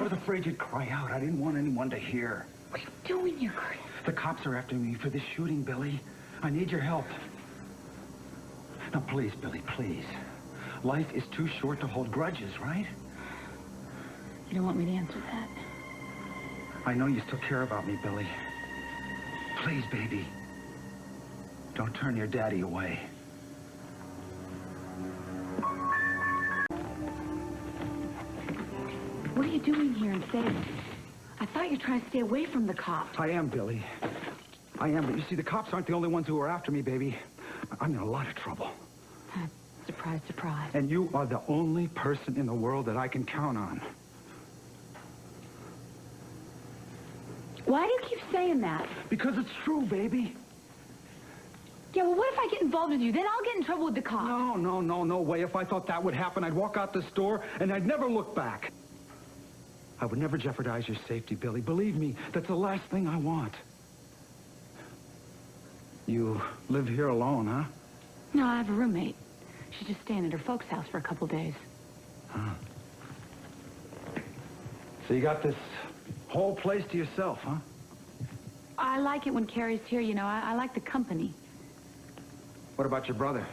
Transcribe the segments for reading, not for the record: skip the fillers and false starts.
was afraid you'd cry out. I didn't want anyone to hear. What are you doing here, Curtis? The cops are after me for this shooting, Billy. I need your help. Now, please, Billy, please. Life is too short to hold grudges, right? You don't want me to answer that? I know you still care about me, Billy. Please, baby. Don't turn your daddy away. What are you doing here in Salem? I thought you were trying to stay away from the cops. I am, Billy. I am, but you see, the cops aren't the only ones who are after me, baby. I'm in a lot of trouble. Surprise, surprise. And you are the only person in the world that I can count on. Why do you keep saying that? Because it's true, baby. Yeah, well, what if I get involved with you? Then I'll get in trouble with the cops. No way. If I thought that would happen, I'd walk out the store and I'd never look back. I would never jeopardize your safety, Billy. Believe me, that's the last thing I want. You live here alone, huh? No, I have a roommate. She's just staying at her folks' house for a couple days. Huh. So you got this whole place to yourself, huh? I like it when Carrie's here, you know. I like the company. What about your brother?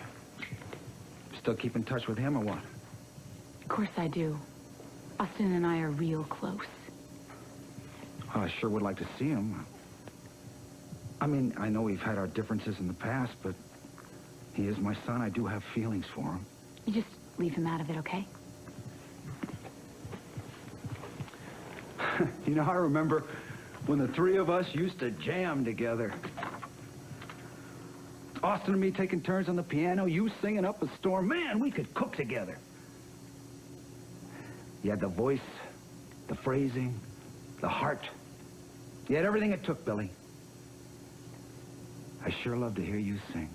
Still keep in touch with him or what? Of course I do. Austin and I are real close. Well, I sure would like to see him. I mean, I know we've had our differences in the past, but he is my son. I do have feelings for him. You just leave him out of it, okay? You know, I remember when the three of us used to jam together. Austin and me taking turns on the piano, you singing up a storm. Man, we could cook together. You had the voice, the phrasing, the heart. You had everything it took, Billy. I sure love to hear you sing.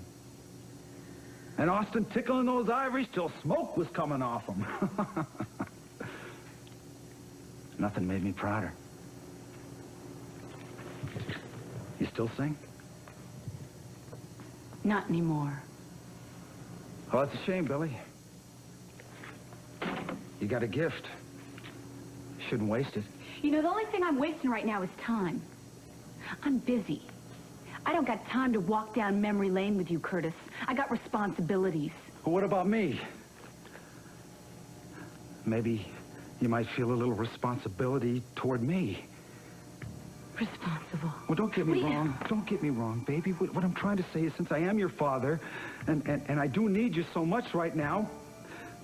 And Austin tickling those ivories till smoke was coming off them. Nothing made me prouder. You still sing? Not anymore. Oh, that's a shame, Billy. You got a gift. Shouldn't waste it. You know, the only thing I'm wasting right now is time. I'm busy. I don't got time to walk down memory lane with you, Curtis. I got responsibilities. Well, what about me? Maybe you might feel a little responsibility toward me. Responsible? Well, don't get me wrong. Don't get me wrong, baby. What I'm trying to say is, since I am your father, and I do need you so much right now,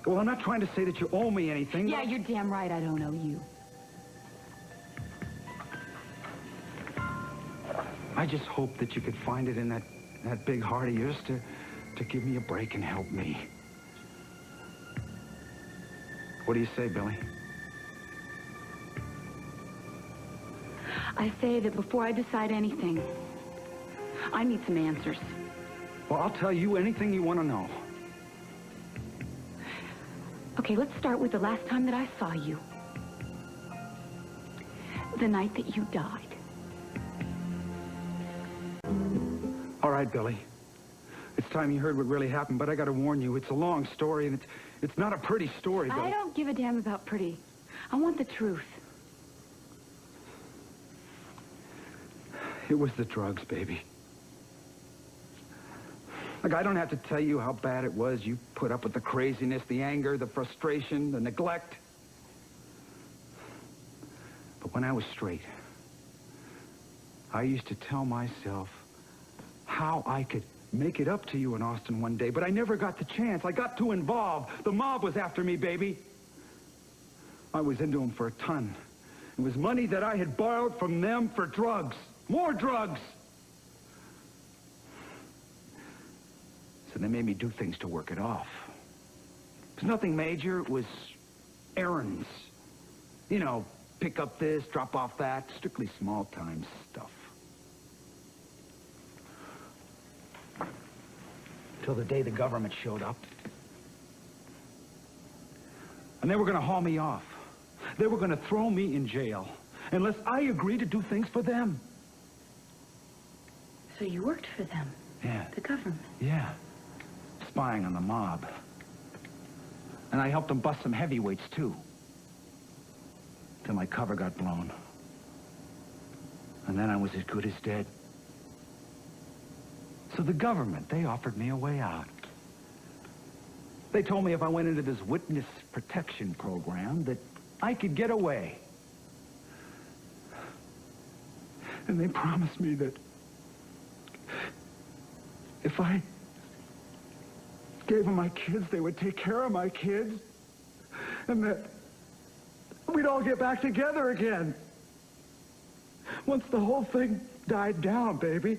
well, I'm not trying to say that you owe me anything. Yeah, you're damn right I don't owe you. I just hope that you could find it in that big heart of yours to give me a break and help me. What do you say, Billy? I say that before I decide anything, I need some answers. Well, I'll tell you anything you want to know. Okay, let's start with the last time that I saw you. The night that you died. All right, Billy. It's time you heard what really happened, but I got to warn you, it's a long story, and it's not a pretty story, Billy. I don't give a damn about pretty. I want the truth. It was the drugs, baby. Look, I don't have to tell you how bad it was. You put up with the craziness, the anger, the frustration, the neglect. But when I was straight, I used to tell myself how I could make it up to you in Austin one day, but I never got the chance. I got too involved. The mob was after me, baby. I was into them for a ton. It was money that I had borrowed from them for drugs. More drugs. So they made me do things to work it off. It was nothing major. It was errands. You know, pick up this, drop off that. Strictly small-time stuff. Till the day the government showed up. And they were going to haul me off. They were going to throw me in jail unless I agreed to do things for them. So you worked for them? Yeah. The government? Yeah. Spying on the mob. And I helped them bust some heavyweights, too. till my cover got blown. And then I was as good as dead. So the government, they offered me a way out. They told me if I went into this witness protection program that I could get away. And they promised me that if I gave them my kids, they would take care of my kids, and that we'd all get back together again. Once the whole thing died down, baby.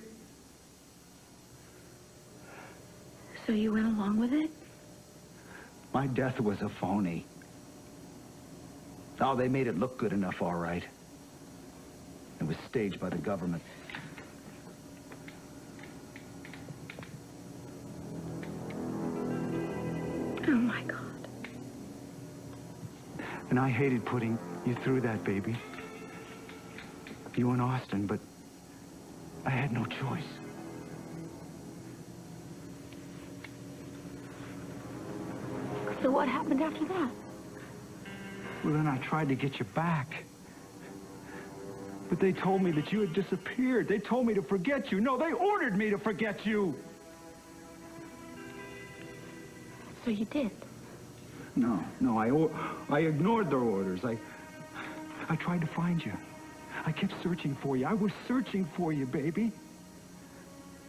So you went along with it? My death was a phony. Oh, they made it look good enough, all right. It was staged by the government. Oh, my God. And I hated putting you through that, baby. You and Austin, but I had no choice. So what happened after that? Well, then I tried to get you back. But they told me that you had disappeared. They told me to forget you. No, they ordered me to forget you. So you did? No, I ignored their orders. I tried to find you. I kept searching for you. I was searching for you, baby.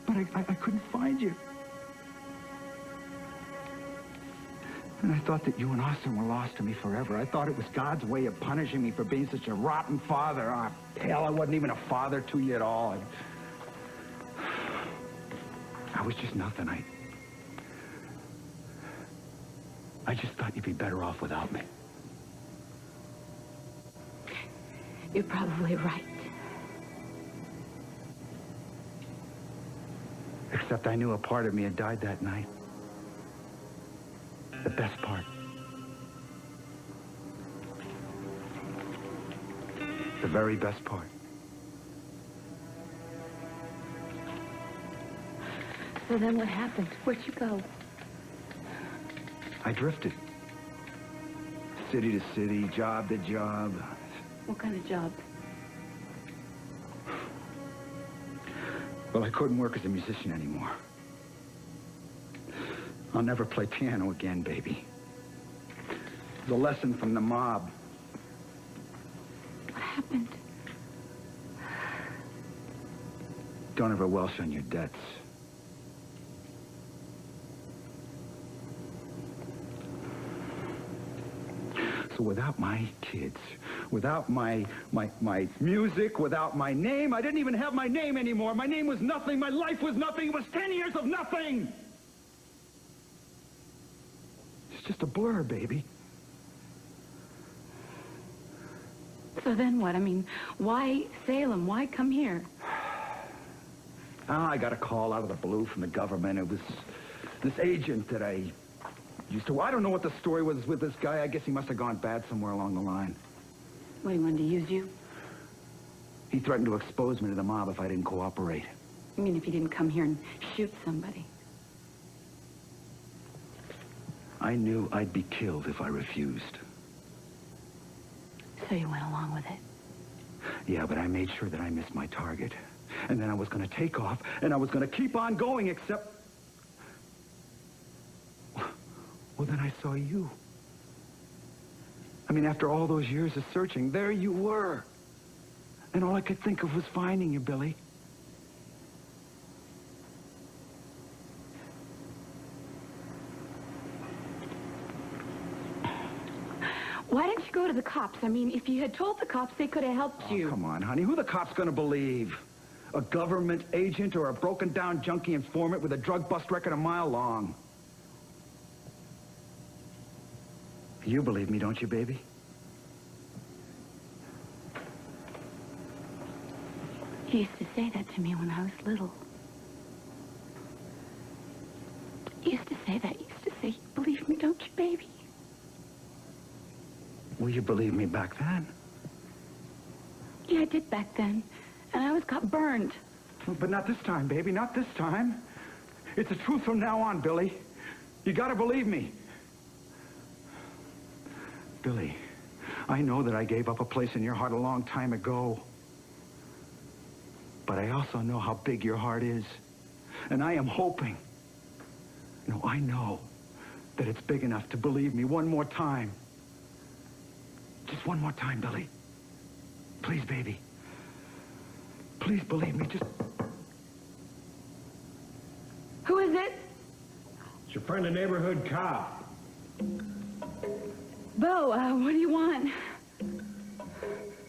But I couldn't find you. And I thought that you and Austin were lost to me forever. I thought it was God's way of punishing me for being such a rotten father. Oh, hell, I wasn't even a father to you at all. I was just nothing. I just thought you'd be better off without me. You're probably right. Except I knew a part of me had died that night. The best part. The very best part. So then what happened? Where'd you go? I drifted. City to city, job to job. What kind of job? Well, I couldn't work as a musician anymore. I'll never play piano again, baby. The lesson from the mob. What happened? Don't ever welsh on your debts. So without my kids, without my music, without my name, I didn't even have my name anymore. My name was nothing. My life was nothing. It was 10 years of nothing. It's just a blur, baby. So then what? I mean, why Salem? Why come here? I got a call out of the blue from the government. It was this agent that I used to... I don't know what the story was with this guy. I guess he must have gone bad somewhere along the line. What, he wanted to use you? He threatened to expose me to the mob if I didn't cooperate. I mean, if he didn't come here and shoot somebody. I knew I'd be killed if I refused. So you went along with it? Yeah, but I made sure that I missed my target. And then I was going to take off, and I was going to keep on going, except... Well, then I saw you. I mean, after all those years of searching, there you were. And all I could think of was finding you, Billy. Why didn't you go to the cops? I mean, if you had told the cops, they could have helped you. Oh, come on, honey. Who are the cops going to believe? A government agent or a broken-down junkie informant with a drug bust record a mile long? You believe me, don't you, baby? You used to say that to me when I was little. You used to say that. You used to say, you believe me, don't you, baby? Well, you believed me back then. Yeah, I did back then. And I always got burned. But not this time, baby, not this time. It's the truth from now on, Billy. You gotta believe me. Billy, I know that I gave up a place in your heart a long time ago. But I also know how big your heart is. And I am hoping, no, I know that it's big enough to believe me one more time. Just one more time, Billy. Please, baby. Please believe me, just... Who is it? It's your friend, the neighborhood cop. Bo, what do you want?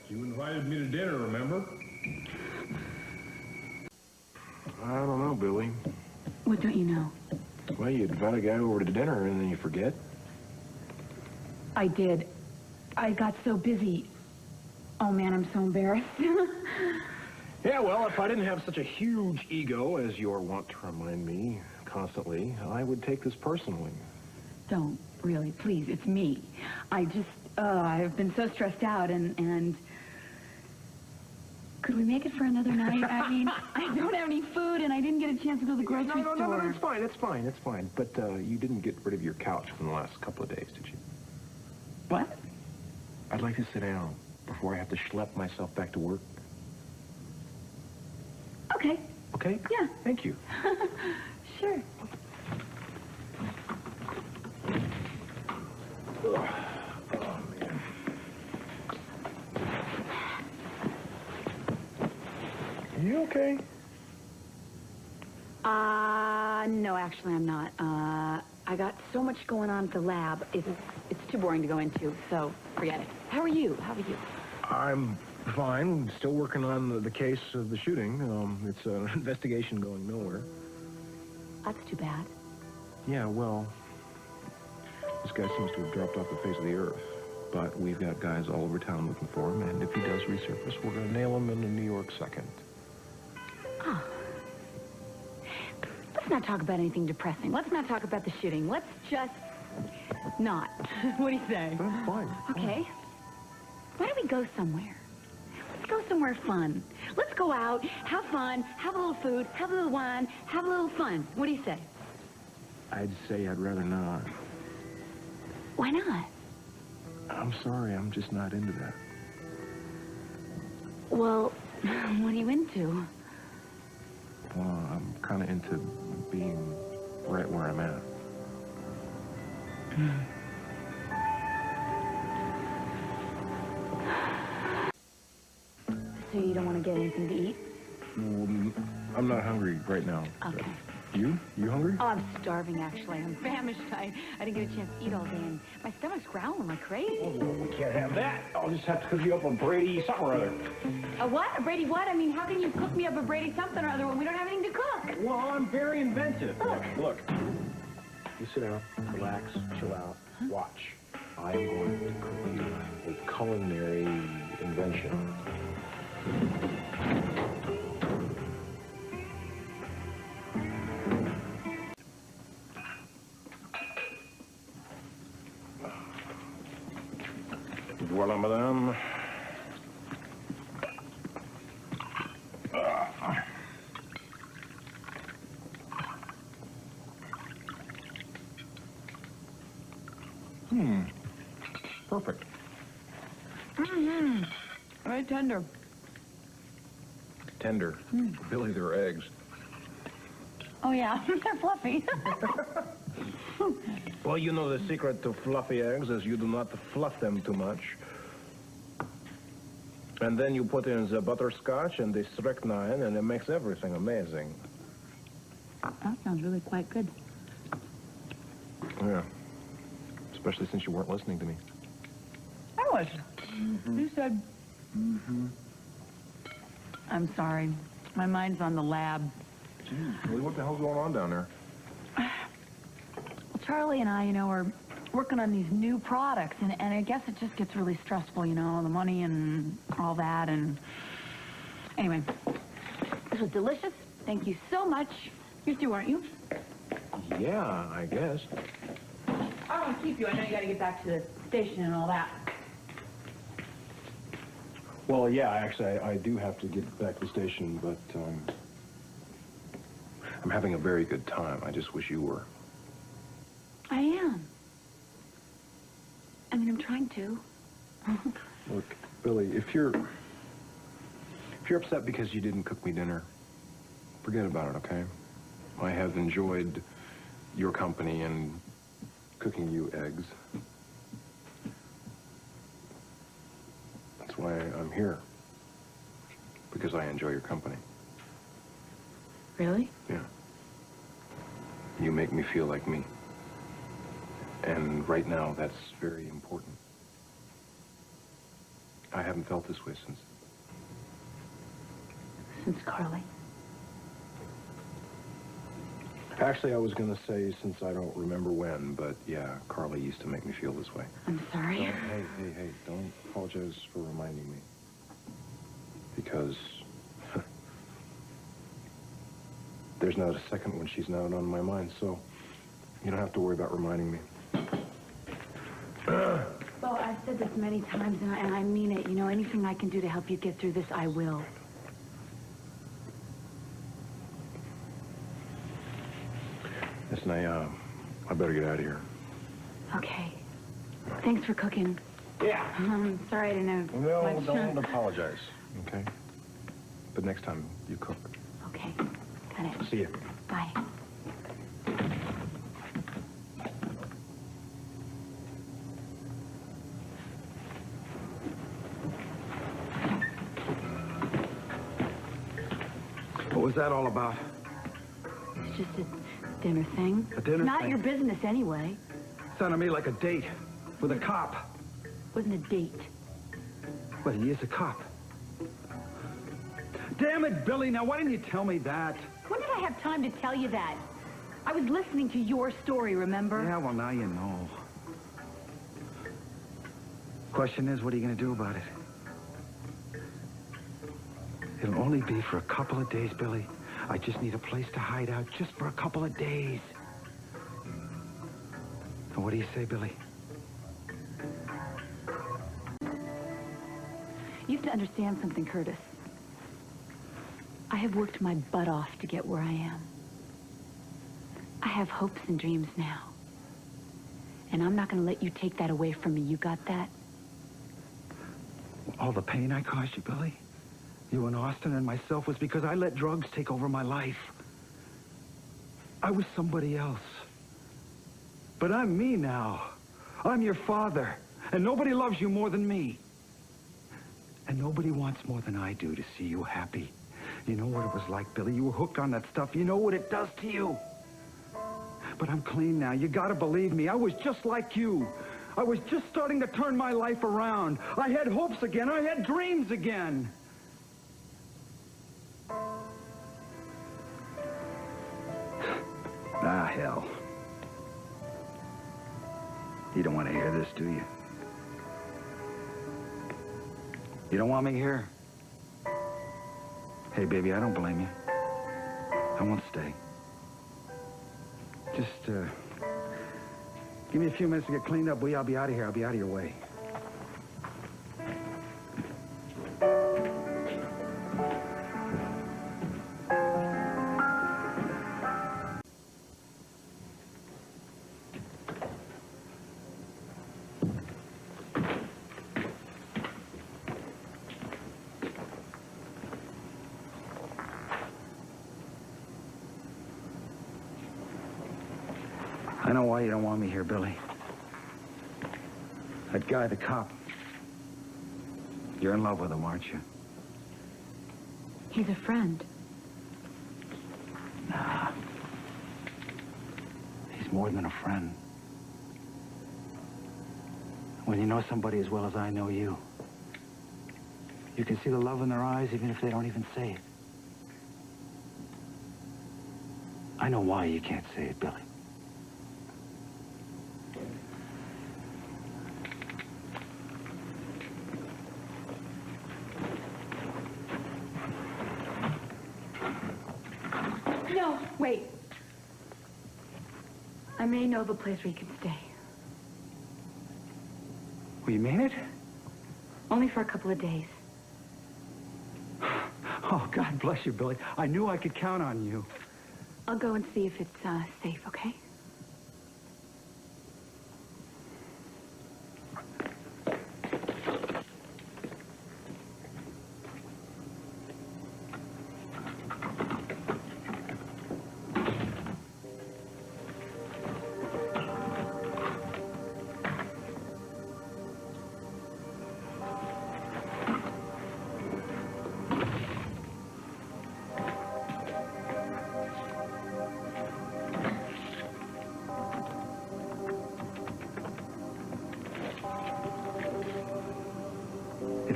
You invited me to dinner, remember? I don't know, Billy. What don't you know? Well, you invite a guy over to dinner and then you forget. I did. I got so busy. Oh, man, I'm so embarrassed. Yeah, well, if I didn't have such a huge ego, as you're wont to remind me constantly, I would take this personally. Don't, really, please. It's me. I just, I've been so stressed out, and... Could we make it for another night? I mean, I don't have any food, and I didn't get a chance to go to the grocery store. No, it's fine. But you didn't get rid of your couch in the last couple of days, did you? What? I'd like to sit down before I have to schlep myself back to work. Okay. Okay? Yeah. Thank you. Sure. Oh, man. You okay? No, actually, I'm not. I got so much going on at the lab. It's too boring to go into, so forget it. How are you? I'm fine. Still working on the case of the shooting. It's an investigation going nowhere. That's too bad. Yeah, well, this guy seems to have dropped off the face of the earth. But we've got guys all over town looking for him, and if he does resurface, we're going to nail him into New York second. Oh. Let's not talk about anything depressing. Let's not talk about the shooting. Let's just not. What do you say? That's fine. Okay. Why don't we go somewhere? Let's go somewhere fun. Let's go out, have fun, have a little food, have a little wine, have a little fun. What do you say? I'd say I'd rather not. Why not? I'm sorry, I'm just not into that. Well, what are you into? Well, I'm kind of into being right where I'm at. So you don't want to get anything to eat? I'm not hungry right now. Okay. You? You hungry? Oh, I'm starving, actually. I'm famished. I didn't get a chance to eat all day, and my stomach's growling like crazy. Oh, well, we can't have that. I'll just have to cook you up a Brady something or other. A what? A Brady what? I mean, how can you cook me up a Brady something or other when we don't have anything to cook? Well, I'm very inventive. Look. You sit down, relax, chill out, watch. I am going to cook you a culinary invention. Voilà, madame. Perfect. Mm-hmm. Very tender. Tender. Billy, they're eggs. Oh, yeah. They're fluffy. Well, you know the secret to fluffy eggs is you do not fluff them too much. And then you put in the butterscotch and the strychnine, and it makes everything amazing. That sounds really quite good. Yeah. Especially since you weren't listening to me. I was. You said... I'm sorry. My mind's on the lab. Really, what the hell's going on down there? Well, Charlie and I, are working on these new products, and I guess it just gets really stressful, the money and all that, and... Anyway, this was delicious. Thank you so much. You too, aren't you? Yeah, I guess. I don't want to keep you. I know you got to get back to the station and all that. Well, yeah, actually, I do have to get back to the station, but I'm having a very good time. I just wish you were. I am. I mean, I'm trying to. Look, Billy, if you're upset because you didn't cook me dinner, forget about it, okay? I have enjoyed your company and cooking you eggs. That's why I'm here. Because I enjoy your company. Really? Yeah. You make me feel like me. And right now, that's very important. I haven't felt this way since... Since Carly. Actually, I was going to say since I don't remember when, but yeah, Carly used to make me feel this way. I'm sorry. Hey, don't apologize for reminding me. Because there's not a second when she's not on my mind, so you don't have to worry about reminding me. Well, I've said this many times, and I mean it. You know, anything I can do to help you get through this, I will. Listen, I better get out of here. Okay. Thanks for cooking. Yeah. I'm sorry I didn't have No, much. don't apologize, okay? But next time, you cook. Okay. Got it. See ya. Bye. What was that all about? It's just a dinner thing. A dinner Not thing? your business anyway. Sounded to me like a date with a cop. Wasn't a date. But he is a cop. Damn it, Billy, now why didn't you tell me that? When did I have time to tell you that? I was listening to your story, remember? Yeah, well, now you know. Question is, what are you going to do about it? It'll only be for a couple of days, Billy. I just need a place to hide out just for a couple of days. And what do you say, Billy? You have to understand something, Curtis. I have worked my butt off to get where I am. I have hopes and dreams now. And I'm not going to let you take that away from me. You got that? All the pain I caused you, Billy? You and Austin and myself was because I let drugs take over my life. I was somebody else. But I'm me now. I'm your father. And nobody loves you more than me. And nobody wants more than I do to see you happy. You know what it was like, Billy? You were hooked on that stuff. You know what it does to you. But I'm clean now. You gotta believe me. I was just like you. I was just starting to turn my life around. I had hopes again. I had dreams again. Ah, hell. You don't want to hear this, do you? You don't want me here? Hey, baby, I don't blame you. I won't stay. Just, give me a few minutes to get cleaned up, will you? I'll be out of here. I'll be out of your way. I know why you don't want me here, Billy. That guy, the cop. You're in love with him, aren't you? He's a friend. Nah. He's more than a friend. When you know somebody as well as I know you, you can see the love in their eyes even if they don't even say it. I know why you can't say it, Billy. No, wait. I may know of a place where you can stay. Well, you mean it? Only for a couple of days. Oh, God bless you, Billy. I knew I could count on you. I'll go and see if it's safe, okay?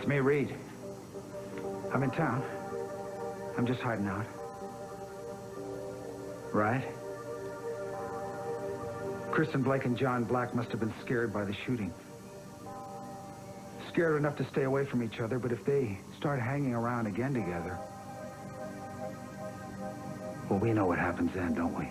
It's me, Reed. I'm in town. I'm just hiding out. Right? Kristen Blake and John Black must have been scared by the shooting. Scared enough to stay away from each other, but if they start hanging around again together... Well, we know what happens then, don't we?